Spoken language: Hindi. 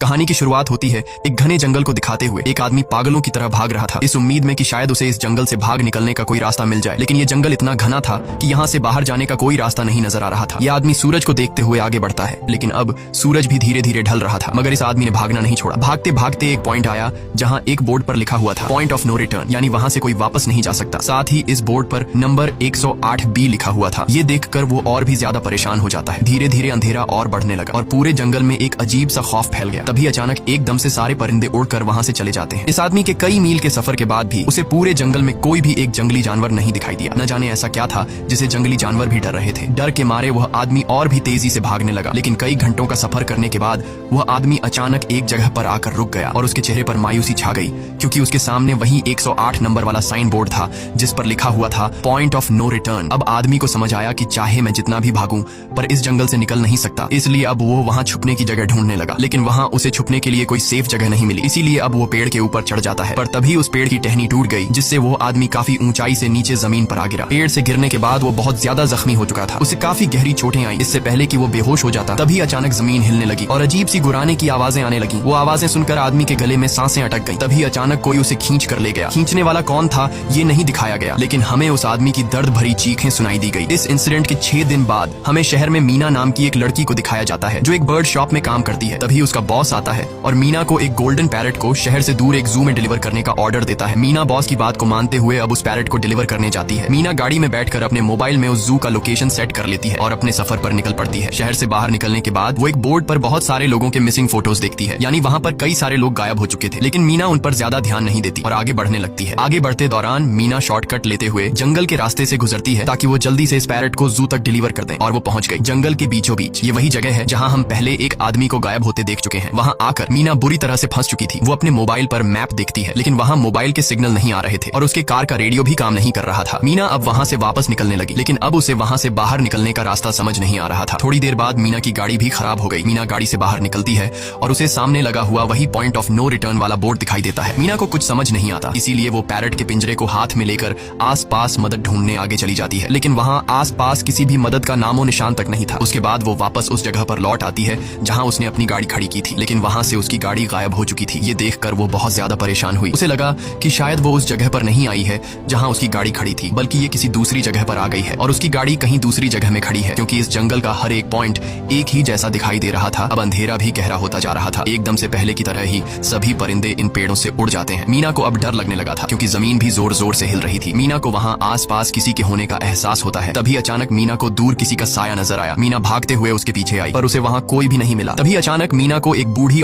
कहानी की शुरुआत होती है एक घने जंगल को दिखाते हुए। एक आदमी पागलों की तरह भाग रहा था, इस उम्मीद में कि शायद उसे इस जंगल से भाग निकलने का कोई रास्ता मिल जाए। लेकिन ये जंगल इतना घना था कि यहाँ से बाहर जाने का कोई रास्ता नहीं नजर आ रहा था। यह आदमी सूरज को देखते हुए आगे बढ़ता है, लेकिन अब सूरज भी धीरे धीरे ढल रहा था। मगर इस आदमी ने भागना नहीं छोड़ा। भागते भागते एक पॉइंट आया जहाँ एक बोर्ड पर लिखा हुआ था पॉइंट ऑफ नो रिटर्न, यानी वहाँ से कोई वापस नहीं जा सकता। साथ ही इस बोर्ड पर नंबर 108B लिखा हुआ था। ये देखकर वो और भी ज्यादा परेशान हो जाता है। धीरे धीरे अंधेरा और बढ़ने लगा और पूरे जंगल में एक अजीब सा खौफ फैल गया। तभी अचानक एकदम से सारे परिंदे उड़कर वहाँ से चले जाते हैं। इस आदमी के कई मील के सफर के बाद भी उसे पूरे जंगल में कोई भी एक जंगली जानवर नहीं दिखाई दिया। न जाने ऐसा क्या था जिसे जंगली जानवर भी डर रहे थे। डर के मारे वह आदमी और भी तेजी से भागने लगा। लेकिन कई घंटों का सफर करने के बाद वह आदमी अचानक एक जगह पर आकर रुक गया और उसके चेहरे पर मायूसी छा गई, क्योंकि उसके सामने वही 108 नंबर वाला साइन बोर्ड था जिस पर लिखा हुआ था पॉइंट ऑफ नो रिटर्न। अब आदमी को समझ आया कि चाहे मैं जितना भी भागूं पर इस जंगल से निकल नहीं सकता। इसलिए अब वो वहाँ छुपने की जगह ढूंढने लगा, लेकिन वहाँ उसे छुपने के लिए कोई सेफ जगह नहीं मिली। इसीलिए अब वो पेड़ के ऊपर चढ़ जाता है, पर तभी उस पेड़ की टहनी टूट गई, जिससे वो आदमी काफी ऊंचाई से नीचे जमीन पर आ गिरा। पेड़ से गिरने के बाद वो बहुत ज्यादा जख्मी हो चुका था। उसे काफी गहरी चोटें आई। इससे पहले कि वो बेहोश हो जाता तभी अचानक जमीन हिलने लगी और अजीब सी गुर्राने की आवाजें आने लगी। वो आवाजें सुनकर आदमी के गले में सांसें अटक गईं। तभी अचानक कोई उसे खींच कर ले गया। खींचने वाला कौन था ये नहीं दिखाया गया, लेकिन हमें उस आदमी की दर्द भरी चीखें सुनाई दी गई। इस इंसिडेंट के 6 दिन बाद हमें शहर में मीना नाम की एक लड़की को दिखाया जाता है जो एक बर्ड शॉप में काम करती है। तभी उसका बॉस आता है और मीना को एक गोल्डन पैरेट को शहर से दूर एक जू में डिलीवर करने का ऑर्डर देता है। मीना बॉस की बात को मानते हुए अब उस पैरेट को डिलीवर करने जाती है। मीना गाड़ी में बैठकर अपने मोबाइल में उस जू का लोकेशन सेट कर लेती है और अपने सफर पर निकल पड़ती है। शहर से बाहर निकलने के बाद वो एक बोर्ड पर बहुत सारे लोगों के मिसिंग फोटोज देखती है, यानी वहाँ पर कई सारे लोग गायब हो चुके थे। लेकिन मीना उन पर ज्यादा ध्यान नहीं देती और आगे बढ़ने लगती है। आगे बढ़ते दौरान मीना शॉर्टकट लेते हुए जंगल के रास्ते से गुजरती है ताकि वो जल्दी से इस पैरेट को जू तक डिलीवर कर दें, और वो पहुंच गई जंगल के बीचों बीच। ये वही जगह है जहाँ हम पहले एक आदमी को गायब होते देख चुके हैं। वहाँ आकर मीना बुरी तरह से फंस चुकी थी। वो अपने मोबाइल पर मैप देखती है, लेकिन वहाँ मोबाइल के सिग्नल नहीं आ रहे थे और उसके कार का रेडियो भी काम नहीं कर रहा था। मीना अब वहाँ से वापस निकलने लगी, लेकिन अब उसे वहाँ से बाहर निकलने का रास्ता समझ नहीं आ रहा था। थोड़ी देर बाद मीना की गाड़ी भी खराब हो गई। मीना गाड़ी से बाहर निकलती है और उसे सामने लगा हुआ वही पॉइंट ऑफ नो रिटर्न वाला बोर्ड दिखाई देता है। मीना को कुछ समझ नहीं आता, इसीलिए वो पैरेट के पिंजरे को हाथ में लेकर आसपास मदद ढूंढने आगे चली जाती है, लेकिन वहाँ आसपास किसी भी मदद का नामो निशान तक नहीं था। उसके बाद वो वापस उस जगह पर लौट आती है जहाँ उसने अपनी गाड़ी खड़ी की थी, लेकिन वहाँ से उसकी गाड़ी गायब हो चुकी थी। ये देखकर वो बहुत ज्यादा परेशान हुई। उसे लगा कि शायद वो उस जगह पर नहीं आई है जहाँ उसकी गाड़ी खड़ी थी, बल्कि ये किसी दूसरी जगह पर आ गई है और उसकी गाड़ी कहीं दूसरी जगह में खड़ी है, क्योंकि इस जंगल का हर एक पॉइंट एक ही जैसा दिखाई दे रहा था। अब अंधेरा भी गहरा होता जा रहा था। एकदम से पहले की तरह ही सभी परिंदे इन पेड़ों से उड़ जाते हैं। मीना को अब डर लगने लगा था, क्योंकि जमीन भी जोर जोर से हिल रही थी। मीना को वहाँ आसपास किसी के होने का एहसास होता है। तभी अचानक मीना को दूर किसी का साया नजर आया। मीना भागते हुए उसके पीछे आई, पर उसे वहाँ कोई भी नहीं मिला। तभी अचानक मीना को एक बूढ़ी